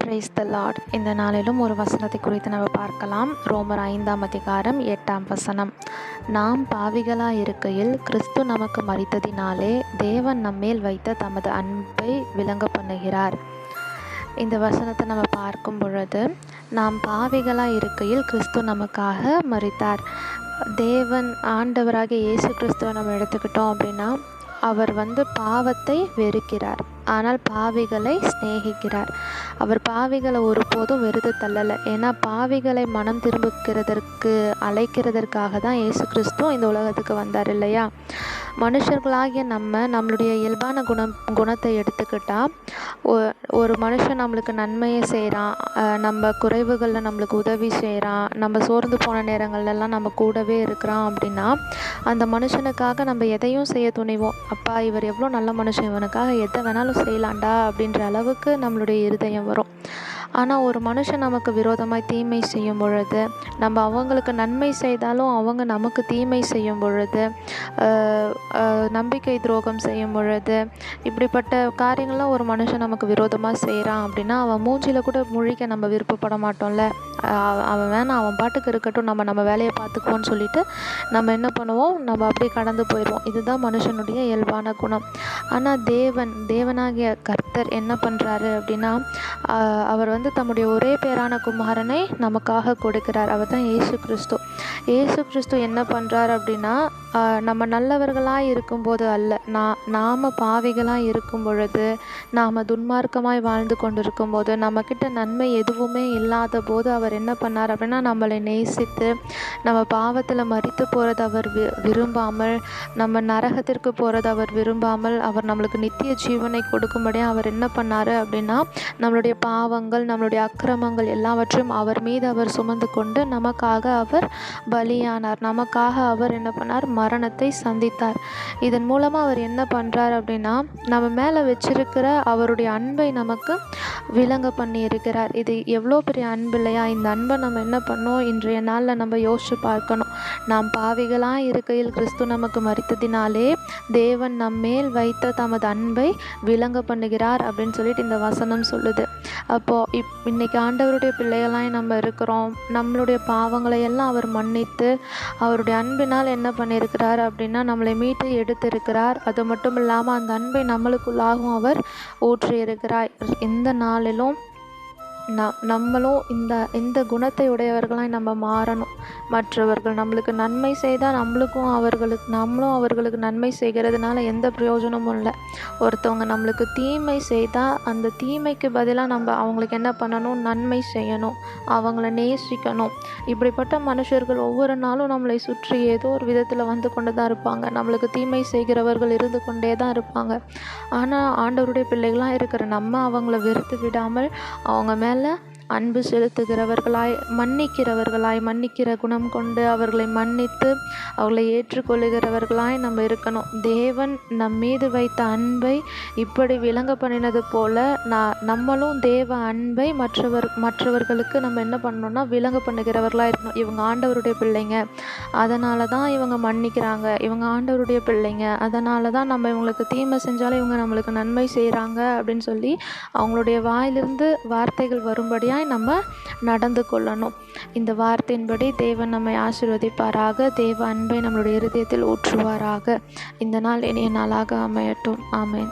Praise the Lord. இந்த நாளிலும் ஒரு வசனத்தை குறித்து நம்ம பார்க்கலாம். ரோமர் 5ஆம் அதிகாரம் 8ஆம் வசனம். நாம் பாவிகளாய் இருக்கையில் கிறிஸ்து நமக்கு மரித்ததினாலே தேவன் நம்மேல் வைத்த தமது அன்பை விளங்க பண்ணுகிறார். இந்த வசனத்தை நம்ம பார்க்கும் பொழுது, நாம் பாவிகளாய் இருக்கையில் கிறிஸ்து நமக்காக மரித்தார். தேவன் ஆண்டவராகிய இயேசு கிறிஸ்துவை நம்ம எடுத்துக்கிட்டோம் அப்படின்னா, அவர் பாவத்தை வெறுக்கிறார், ஆனால் பாவிகளை சிநேகிக்கிறார். அவர் பாவிகளை ஒருபோதும் வெறுத்து தள்ளலை. ஏன்னா பாவிகளை மனம் திரும்புகிறதற்கு அழைக்கிறதற்காக தான் இயேசு கிறிஸ்து இந்த உலகத்துக்கு வந்தார் இல்லையா? மனுஷர்களாகிய நம்மளுடைய இயல்பான குணத்தை எடுத்துக்கிட்டால், ஒரு மனுஷன் நம்மளுக்கு நன்மையை செய்கிறான், நம்ம குறைவுகளில் நம்மளுக்கு உதவி செய்கிறான், நம்ம சோர்ந்து போன நேரங்கள்லாம் நம்ம கூடவே இருக்கிறான் அப்படின்னா, அந்த மனுஷனுக்காக நம்ம எதையும் செய்ய துணிவோம். அப்பா, இவர் எவ்வளோ நல்ல மனுஷன், இவனுக்காக எதை வேணாலும் செய்யலாண்டா அப்படின்ற அளவுக்கு நம்மளுடைய இருதயம் வரும். ஆனால் ஒரு மனுஷன் நமக்கு விரோதமாய் தீமை செய்யும் பொழுது, நம்ம அவங்களுக்கு நன்மை செய்தாலும் அவங்க நமக்கு தீமை செய்யும் பொழுது, நம்பிக்கை துரோகம் செய்யும் பொழுது, இப்படிப்பட்ட காரியங்கள்லாம் ஒரு மனுஷன் நமக்கு விரோதமாக செய்கிறான் அப்படின்னா, அவன் மூஞ்சியில் கூட முழிக்க நம்ம விருப்பப்பட மாட்டோம்ல. அவன் வேணாம், அவன் பாட்டுக்கு இருக்கட்டும், நம்ம வேலையை பார்த்துக்குவோன்னு சொல்லிட்டு நம்ம என்ன பண்ணுவோம், நம்ம அப்படியே கடந்து போயிடுவோம். இதுதான் மனுஷனுடைய இயல்பான குணம். ஆனால் தேவனாகிய கர்த்தர் என்ன பண்ணுறாரு அப்படின்னா, அவர் தம்முடைய ஒரே பேரான குமாரனை நமக்காக கொடுக்கிறார். அவர் தான் இயேசு கிறிஸ்து. இயேசு கிறிஸ்து என்ன பண்ணுறார் அப்படின்னா, நம்ம நல்லவர்களாக இருக்கும்போது அல்ல, நாம் பாவிகளாக இருக்கும் பொழுது, நாம் துன்மார்க்கமாய் வாழ்ந்து கொண்டிருக்கும் போது, நம்மக்கிட்ட நன்மை எதுவுமே இல்லாத போது அவர் என்ன பண்ணார் அப்படின்னா, நம்மளை நேசித்து நம்ம பாவத்தில் மரித்து போகிறது அவர் விரும்பாமல், நம்ம நரகத்திற்கு போகிறது அவர் விரும்பாமல், அவர் நம்மளுக்கு நித்திய ஜீவனை கொடுக்கும்படியாக அவர் என்ன பண்ணார் அப்படின்னா, நம்மளுடைய பாவங்கள், நம்மளுடைய அக்கிரமங்கள் எல்லாவற்றையும் அவர் மீது அவர் சுமந்து கொண்டு நமக்காக அவர் பலியானார். நமக்காக அவர் என்ன பண்ணார், மரணத்தை சந்தித்தார். இதன் மூலமாக அவர் என்ன பண்ணுறார் அப்படின்னா, நம்ம மேலே வச்சிருக்கிற அவருடைய அன்பை நமக்கு விளங்க பண்ணி இருக்கிறார். இது எவ்வளோ பெரிய அன்பு இல்லையா? இந்த அன்பை நம்ம என்ன பண்ணோம், இன்றைய நாளில் நம்ம யோசிச்சு பார்க்கணும். நாம் பாவிகளாக இருக்கையில் கிறிஸ்து நமக்கு மரித்ததினாலே தேவன் நம்மேல் வைத்த தமது அன்பை விளங்க பண்ணுகிறார் அப்படின்னு சொல்லிட்டு இந்த வசனம் சொல்லுது. அப்போது இன்னைக்கு ஆண்டவருடைய பிள்ளைகளாய் நம்ம இருக்கிறோம். நம்மளுடைய பாவங்களை எல்லாம் அவர் மன்னித்து அவருடைய அன்பினால் என்ன பண்ணியிருக்கிறார் அப்படின்னா, நம்மளை மீட்டு எடுத்திருக்கிறார். அது மட்டும் இல்லாமல் அந்த அன்பை நம்மளுக்குள்ளாகவும் அவர் ஊற்றியிருக்கிறார். இந்த நாளிலும் நம்மளும் இந்த குணத்தை உடையவர்களாய் நம்ம மாறணும். மற்றவர்கள் நம்மளுக்கு நன்மை செய்தால் நம்மளும் அவர்களுக்கு நன்மை செய்கிறதுனால எந்த பிரயோஜனமும் இல்லை. ஒருத்தவங்க நம்மளுக்கு தீமை செய்தால் அந்த தீமைக்கு பதிலாக நம்ம அவங்களுக்கு என்ன பண்ணணும், நன்மை செய்யணும், அவங்கள நேசிக்கணும். இப்படிப்பட்ட மனுஷர்கள் ஒவ்வொரு நாளும் நம்மளை சுற்றி ஏதோ ஒரு விதத்தில் வந்து கொண்டு தான் இருப்பாங்க. நம்மளுக்கு தீமை செய்கிறவர்கள் இருந்து கொண்டே தான் இருப்பாங்க. ஆனால் ஆண்டவருடைய பிள்ளைகளாக இருக்கிற நம்ம அவங்கள வெறுத்து விடாமல் அவங்க மேலே அன்பு செலுத்துகிறவர்களாய், மன்னிக்கிற குணம் கொண்டு அவர்களை மன்னித்து அவர்களை ஏற்றுக்கொள்ளுகிறவர்களாய் நம்ம இருக்கணும். தேவன் நம் மீது வைத்த அன்பை இப்படி விளங்க பண்ணினது போல நம்மளும் தேவ அன்பை மற்றவர்களுக்கு நம்ம என்ன பண்ணணும்னா விளங்க பண்ணுகிறவர்களாக இருக்கணும். இவங்க ஆண்டவருடைய பிள்ளைங்க, அதனால தான் இவங்க மன்னிக்கிறாங்க, இவங்க ஆண்டவருடைய பிள்ளைங்க, அதனால தான் நம்ம இவங்களுக்கு தீமை செஞ்சாலும் இவங்க நம்மளுக்கு நன்மை செய்கிறாங்க அப்படின்னு சொல்லி அவங்களுடைய வாயிலிருந்து வார்த்தைகள் வரும்படியாக நம்ம நடந்து கொள்ளணும். இந்த வார்த்தையின்படி தேவன் நம்மை ஆசீர்வதிப்பாராக. தேவ அன்பை நம்மளுடைய இருதயத்தில் ஊற்றுவாராக. இந்த நாள் இனிய நாளாக அமையட்டும். ஆமென்.